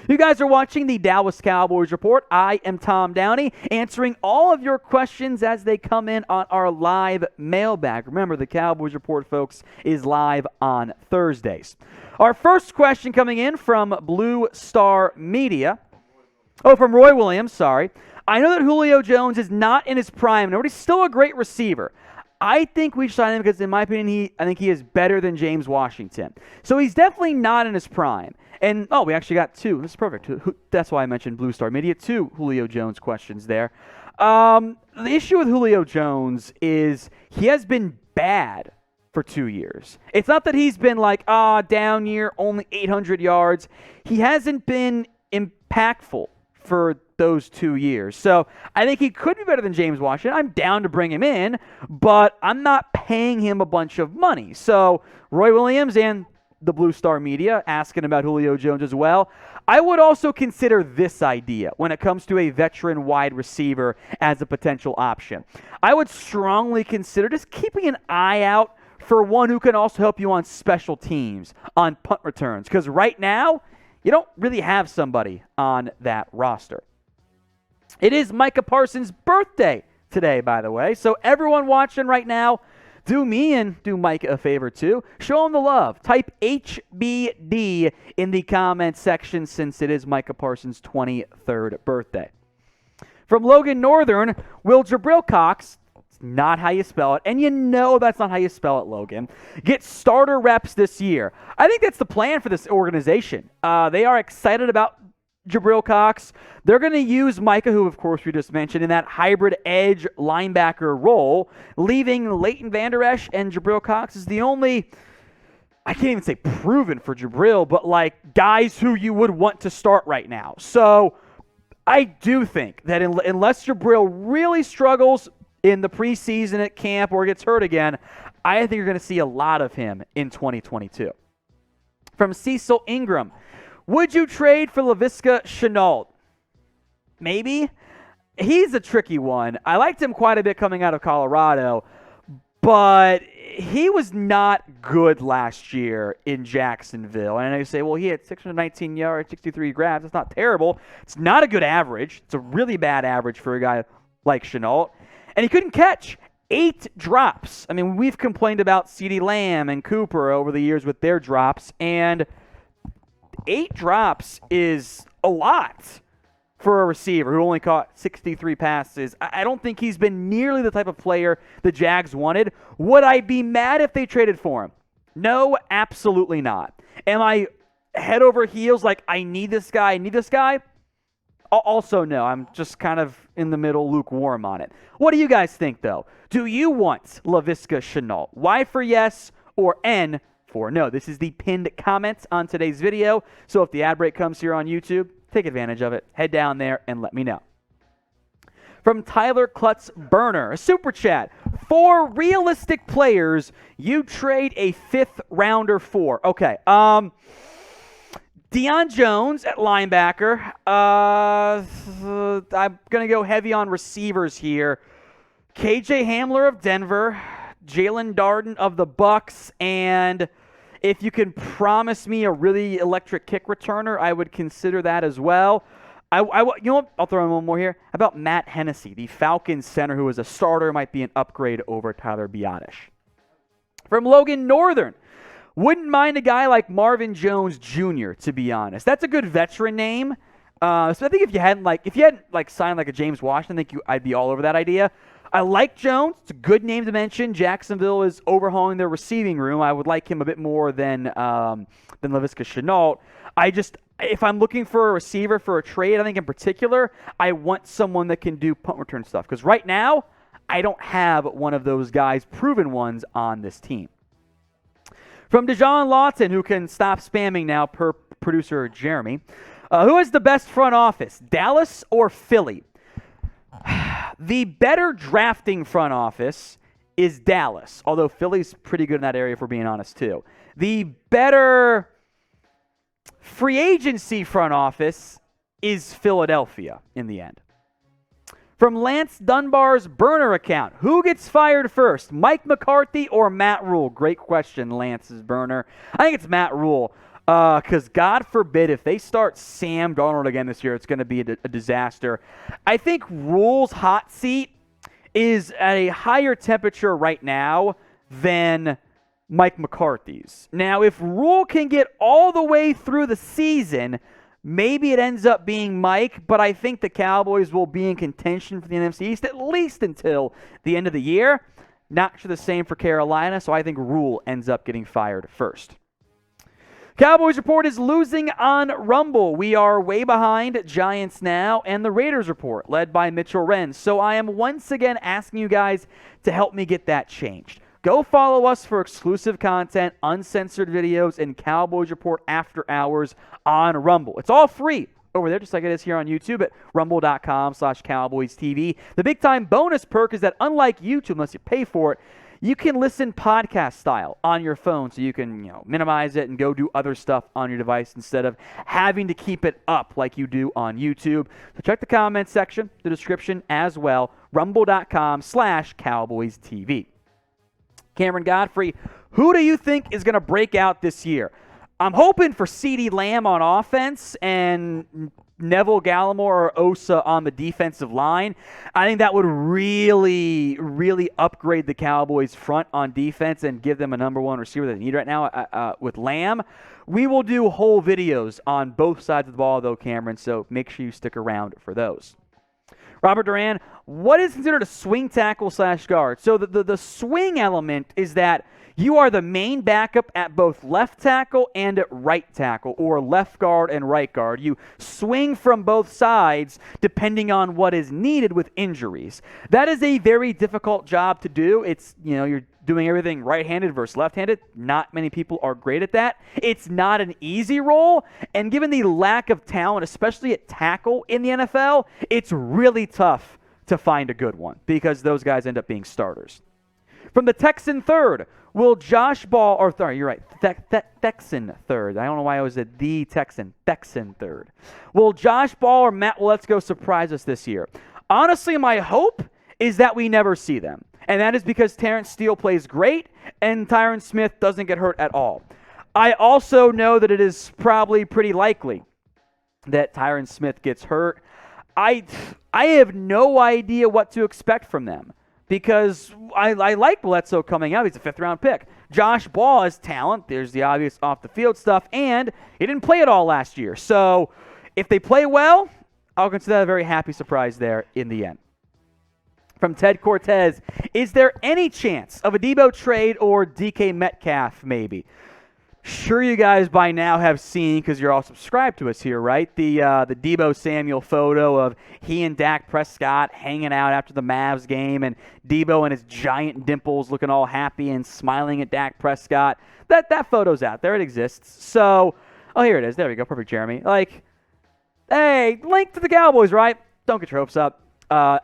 You guys are watching the Dallas Cowboys Report. I am Tom Downey, answering all of your questions as they come in on our live mailbag. Remember, the Cowboys Report, folks, is live on Thursdays. Our first question coming in from Blue Star Media. From Roy Williams, sorry. I know that Julio Jones is not in his prime, but he's still a great receiver. I think we should sign him because, in my opinion, I think he is better than James Washington. So he's definitely not in his prime. And, we actually got two. This is perfect. That's why I mentioned Blue Star Media. Two Julio Jones questions there. The issue with Julio Jones is he has been bad for 2 years. It's not that he's been down year, only 800 yards. He hasn't been impactful for those 2 years. So I think he could be better than James Washington. I'm down to bring him in, but I'm not paying him a bunch of money. So Roy Williams and the Blue Star Media asking about Julio Jones as well. I would also consider this idea when it comes to a veteran wide receiver as a potential option. I would strongly consider just keeping an eye out for one who can also help you on special teams, on punt returns, because right now, you don't really have somebody on that roster. It is Micah Parsons' birthday today, by the way. So everyone watching right now, do me and do Micah a favor too. Show him the love. Type HBD in the comment section since it is Micah Parsons' 23rd birthday. From Logan Northern, will Jabril Cox, not how you spell it, and you know that's not how you spell it, Logan, get starter reps this year? I think that's the plan for this organization. They are excited about Jabril Cox. They're going to use Micah, who of course we just mentioned, in that hybrid edge linebacker role, leaving Leighton Vander Esch and Jabril Cox is the only, I can't even say proven for Jabril, but guys who you would want to start right now. So I do think that unless Jabril really struggles in the preseason at camp or gets hurt again, I think you're going to see a lot of him in 2022. From Cecil Ingram, would you trade for Laviska Shenault? Maybe. He's a tricky one. I liked him quite a bit coming out of Colorado, but he was not good last year in Jacksonville. And I say, well, he had 619 yards, 63 grabs. That's not terrible. It's not a good average. It's a really bad average for a guy like Shenault. And he couldn't catch. 8 drops. I mean, we've complained about CeeDee Lamb and Cooper over the years with their drops, and 8 drops is a lot for a receiver who only caught 63 passes. I don't think he's been nearly the type of player the Jags wanted. Would I be mad if they traded for him? No, absolutely not. Am I head over heels I need this guy? Also, no. I'm just kind of in the middle, lukewarm on it. What do you guys think, though? Do you want Laviska Shenault? Y for yes or N for no? This is the pinned comment on today's video. So if the ad break comes here on YouTube, take advantage of it. Head down there and let me know. From Tyler Klutz Burner, a super chat. 4 realistic players you trade a 5th rounder for. Okay. Deion Jones at linebacker. I'm going to go heavy on receivers here. KJ Hamler of Denver, Jalen Darden of the Bucks, and if you can promise me a really electric kick returner, I would consider that as well. You know what? I'll throw in one more here. How about Matt Hennessy, the Falcons center who was a starter, might be an upgrade over Tyler Biadasz. From Logan Northern. Wouldn't mind a guy like Marvin Jones Jr., to be honest. That's a good veteran name. So I think if you hadn't signed a James Washington, I think I'd be all over that idea. I like Jones. It's a good name to mention. Jacksonville is overhauling their receiving room. I would like him a bit more than Laviska Shenault. If I'm looking for a receiver for a trade, I think in particular, I want someone that can do punt return stuff. Because right now, I don't have one of those guys, proven ones, on this team. From Deshaun Lawton, who can stop spamming now per producer Jeremy. Who has the best front office, Dallas or Philly? The better drafting front office is Dallas, although Philly's pretty good in that area, if we're being honest, too. The better free agency front office is Philadelphia in the end. From Lance Dunbar's burner account, who gets fired first, Mike McCarthy or Matt Rule? Great question, Lance's burner. I think it's Matt Rule. Because God forbid if they start Sam Darnold again this year, it's going to be a disaster. I think Rule's hot seat is at a higher temperature right now than Mike McCarthy's. Now, if Rule can get all the way through the season, maybe it ends up being Mike, but I think the Cowboys will be in contention for the NFC East at least until the end of the year. Not sure the same for Carolina, so I think Rule ends up getting fired first. Cowboys Report is losing on Rumble. We are way behind Giants now, and the Raiders Report, led by Mitchell Wren. So I am once again asking you guys to help me get that changed. Go follow us for exclusive content, uncensored videos, and Cowboys Report After Hours on Rumble. It's all free over there, just like it is here on YouTube at rumble.com/CowboysTV. The big-time bonus perk is that unlike YouTube, unless you pay for it, you can listen podcast style on your phone, so you can minimize it and go do other stuff on your device instead of having to keep it up like you do on YouTube. So check the comment section, the description as well, rumble.com/CowboysTV. Cameron Godfrey, who do you think is going to break out this year? I'm hoping for CeeDee Lamb on offense and Neville Gallimore or Osa on the defensive line. I think that would really, really upgrade the Cowboys' front on defense and give them a number one receiver that they need right now with Lamb. We will do whole videos on both sides of the ball, though, Cameron, so make sure you stick around for those. Robert Duran, what is considered a swing tackle / guard? So the swing element is that you are the main backup at both left tackle and at right tackle, or left guard and right guard. You swing from both sides depending on what is needed with injuries. That is a very difficult job to do. It's, you're doing everything right-handed versus left-handed. Not many people are great at that. It's not an easy role, and given the lack of talent, especially at tackle in the NFL, it's really tough to find a good one because those guys end up being starters. From the Texan third, will Josh Ball, or sorry, you're right, Texan third. I don't know why I was at the Texan third. Will Josh Ball or Matt Waletzko surprise us this year? Honestly, my hope is that we never see them. And that is because Terrence Steele plays great and Tyron Smith doesn't get hurt at all. I also know that it is probably pretty likely that Tyron Smith gets hurt. I have no idea what to expect from them because I like Bledsoe coming out. He's a fifth-round pick. Josh Ball has talent. There's the obvious off-the-field stuff, and he didn't play at all last year. So if they play well, I'll consider that a very happy surprise there in the end. From Ted Cortez, is there any chance of a Deebo trade or DK Metcalf maybe? Sure, you guys by now have seen, because you're all subscribed to us here, right? The Deebo Samuel photo of he and Dak Prescott hanging out after the Mavs game, and Deebo and his giant dimples looking all happy and smiling at Dak Prescott. That photo's out there. It exists. So, here it is. There we go. Perfect, Jeremy. Hey, link to the Cowboys, right? Don't get your hopes up.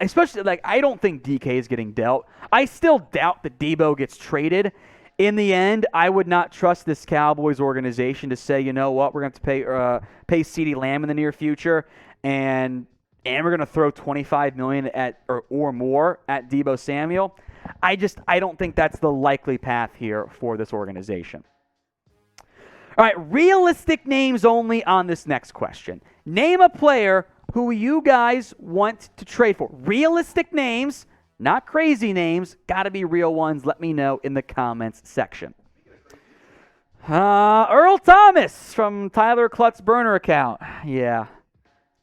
Especially, I don't think DK is getting dealt. I still doubt that Deebo gets traded. In the end, I would not trust this Cowboys organization to say, you know what, we're going to pay CeeDee Lamb in the near future, and we're going to throw $25 million or more at Deebo Samuel. I don't think that's the likely path here for this organization. All right, realistic names only on this next question. Name a player who you guys want to trade for. Realistic names, not crazy names. Got to be real ones. Let me know in the comments section. Earl Thomas from Tyler Klutz's burner account. Yeah.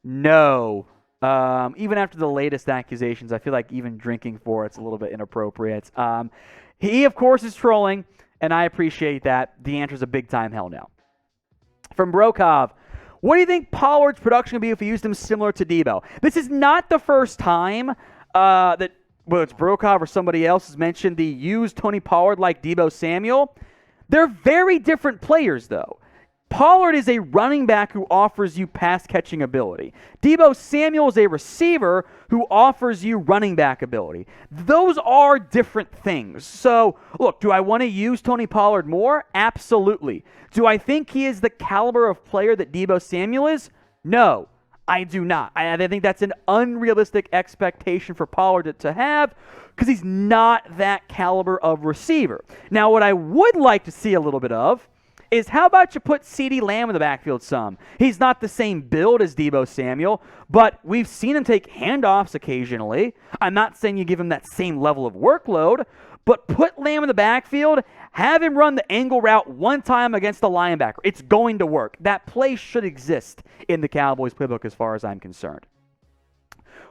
No. Even after the latest accusations, I feel like even drinking for it's a little bit inappropriate. He, of course, is trolling, and I appreciate that. The answer is a big-time hell no. From Brokov, what do you think Pollard's production will be if we used him similar to Deebo? This is not the first time that, whether it's Brokov or somebody else, has mentioned the use Tony Pollard like Deebo Samuel. They're very different players, though. Pollard is a running back who offers you pass-catching ability. Deebo Samuel is a receiver who offers you running back ability. Those are different things. So, look, do I want to use Tony Pollard more? Absolutely. Do I think he is the caliber of player that Deebo Samuel is? No, I do not. I think that's an unrealistic expectation for Pollard to have because he's not that caliber of receiver. Now, what I would like to see a little bit of is how about you put CeeDee Lamb in the backfield some? He's not the same build as Deebo Samuel, but we've seen him take handoffs occasionally. I'm not saying you give him that same level of workload, but put Lamb in the backfield, have him run the angle route one time against the linebacker. It's going to work. That play should exist in the Cowboys playbook as far as I'm concerned.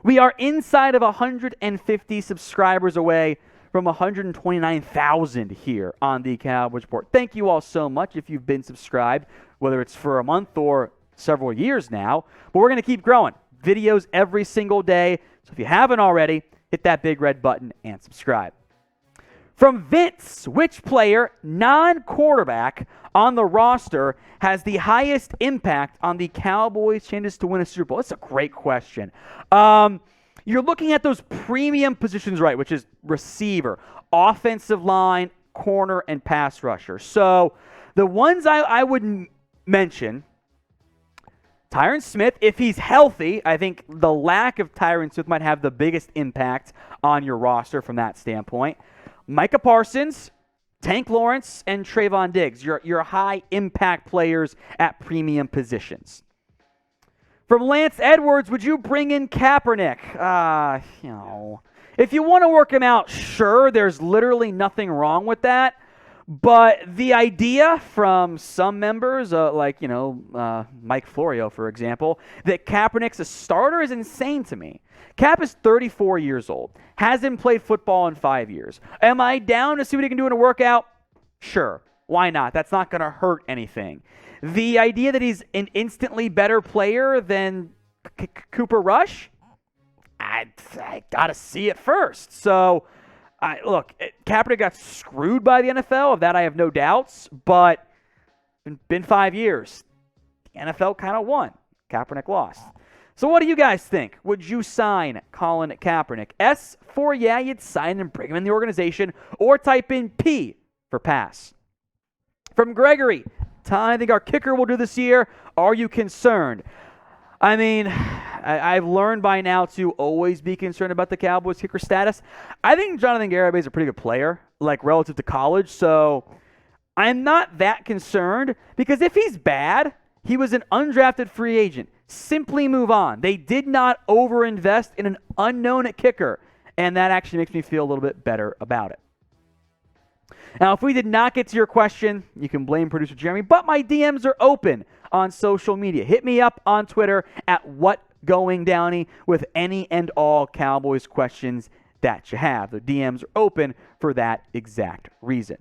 We are inside of 150 subscribers away from 129,000 here on the Cowboys Report. Thank you all so much if you've been subscribed, whether it's for a month or several years now. But we're going to keep growing. Videos every single day. So if you haven't already, hit that big red button and subscribe. From Vince, which player, non-quarterback, on the roster has the highest impact on the Cowboys' chances to win a Super Bowl? That's a great question. You're looking at those premium positions, right, which is receiver, offensive line, corner, and pass rusher. So the ones I would mention, Tyron Smith, if he's healthy, I think the lack of Tyron Smith might have the biggest impact on your roster from that standpoint. Micah Parsons, Tank Lawrence, and Trayvon Diggs, your high-impact players at premium positions. From Lance Edwards, would you bring in Kaepernick? If you want to work him out, sure, there's literally nothing wrong with that. But the idea from some members, Mike Florio, for example, that Kaepernick's a starter is insane to me. Cap is 34 years old, hasn't played football in 5 years. Am I down to see what he can do in a workout? Sure. Why not? That's not going to hurt anything. The idea that he's an instantly better player than Cooper Rush, I got to see it first. So, look, Kaepernick got screwed by the NFL. Of that, I have no doubts. But it's been 5 years. The NFL kind of won. Kaepernick lost. So what do you guys think? Would you sign Colin Kaepernick? S for yeah, you'd sign and bring him in the organization, or type in P for pass. From Gregory, Tom, I think our kicker will do this year. Are you concerned? I mean, I've learned by now to always be concerned about the Cowboys kicker status. I think Jonathan Garibay is a pretty good player, like relative to college, so I'm not that concerned, because if he's bad, he was an undrafted free agent. Simply move on. They did not overinvest in an unknown kicker, and that actually makes me feel a little bit better about it. Now, if we did not get to your question, you can blame producer Jeremy, but my DMs are open on social media. Hit me up on Twitter at WhatGoingDowney with any and all Cowboys questions that you have. The DMs are open for that exact reason.